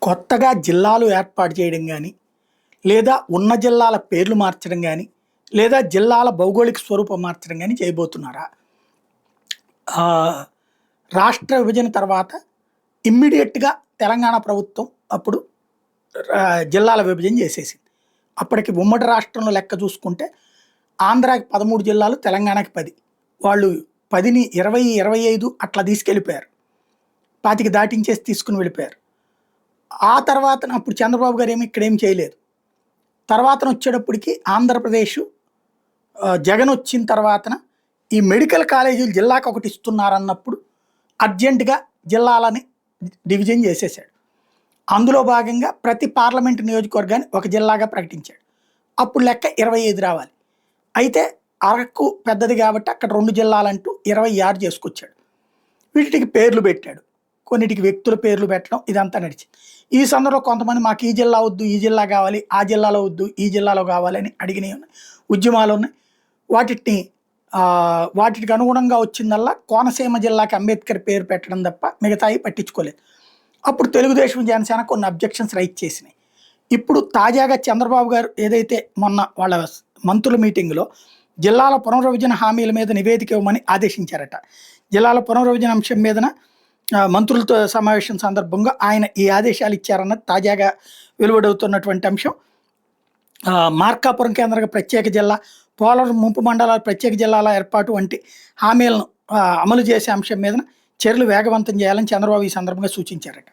కొత్తగా జిల్లాలు ఏర్పాటు చేయడం గానీ, లేదా ఉన్న జిల్లాల పేర్లు మార్చడం గానీ, లేదా జిల్లాల భౌగోళిక స్వరూపం మార్చడం గానీ చేయబోతున్నారా? ఆహ్, రాష్ట్ర విభజన తర్వాత ఇమ్మీడియేట్‌గా తెలంగాణ ప్రభుత్వం అప్పుడు జిల్లాల విభజన చేసేసింది. అప్పటికి ఉమ్మడి రాష్ట్రంలో లెక్క చూసుకుంటే ఆంధ్రాకి 13 జిల్లాలు, తెలంగాణకి 10. వాళ్ళు 10ని 20, 25 అట్లా తీసుకెళ్ళిపోయారు. 25 దాటించేసి తీసుకొని వెళ్ళిపోయారు. ఆ తర్వాతన అప్పుడు చంద్రబాబు గారేమో ఇక్కడేమి చేయలేదు. తర్వాతనొచ్చేటప్పటికి ఆంధ్రప్రదేశు జగనొచ్చిన తర్వాతన ఈ మెడికల్ కాలేజీలు జిల్లాకొకటి ఇస్తున్నారన్నప్పుడు అర్జెంట్‌గా జిల్లాలని డివిజన్ చేసేసాడు. అందులో భాగంగా ప్రతి పార్లమెంట్ నియోజకవర్గాన్ని ఒక జిల్లాగా ప్రకటించాడు. అప్పుడు లెక్క 25 రావాలి. అయితే అరకు పెద్దది కాబట్టి అక్కడ 2 జిల్లాలంటూ 26 చేసుకొచ్చాడు. వీటికి పేర్లు పెట్టాడు. కొన్నిటికి వ్యక్తుల పేర్లు పెట్టడం ఇదంతా నడిచింది. ఈ సందర్భంలో కొంతమంది మాకు ఈ జిల్లా వద్దు, ఈ జిల్లా కావాలి, ఆ జిల్లాలో వద్దు, ఈ జిల్లాలో కావాలని అడిగినవి ఉన్నాయి. ఉద్యమాలు ఉన్నాయి. వాటిని వాటికి అనుగుణంగా వచ్చిందల్లా కోనసీమ జిల్లాకి అంబేద్కర్ పేరు పెట్టడం తప్ప మిగతాయి పట్టించుకోలేదు. అప్పుడు తెలుగుదేశం, జనసేన కొన్ని అబ్జెక్షన్స్ రైజ్ చేసినాయి. ఇప్పుడు తాజాగా చంద్రబాబు గారు ఏదైతే మొన్న వాళ్ళ మంత్రుల మీటింగ్‌లో జిల్లాల పునర్విభజన హామీల మీద నివేదిక ఇవ్వమని ఆదేశించారట. జిల్లాల పునర్విభజన అంశం మీదన మంత్రులతో సమావేశం సందర్భంగా ఆయన ఈ ఆదేశాలు ఇచ్చారన్నది తాజాగా వెలువడవుతున్నటువంటి అంశం. మార్కాపురం కేంద్రంగా ప్రత్యేక జిల్లా, పోలవరం ముంపు మండలాల ప్రత్యేక జిల్లాల ఏర్పాటు వంటి హామీలను అమలు చేసే అంశం మీదన చర్యలు వేగవంతం చేయాలని చంద్రబాబు ఈ సందర్భంగా సూచించారట.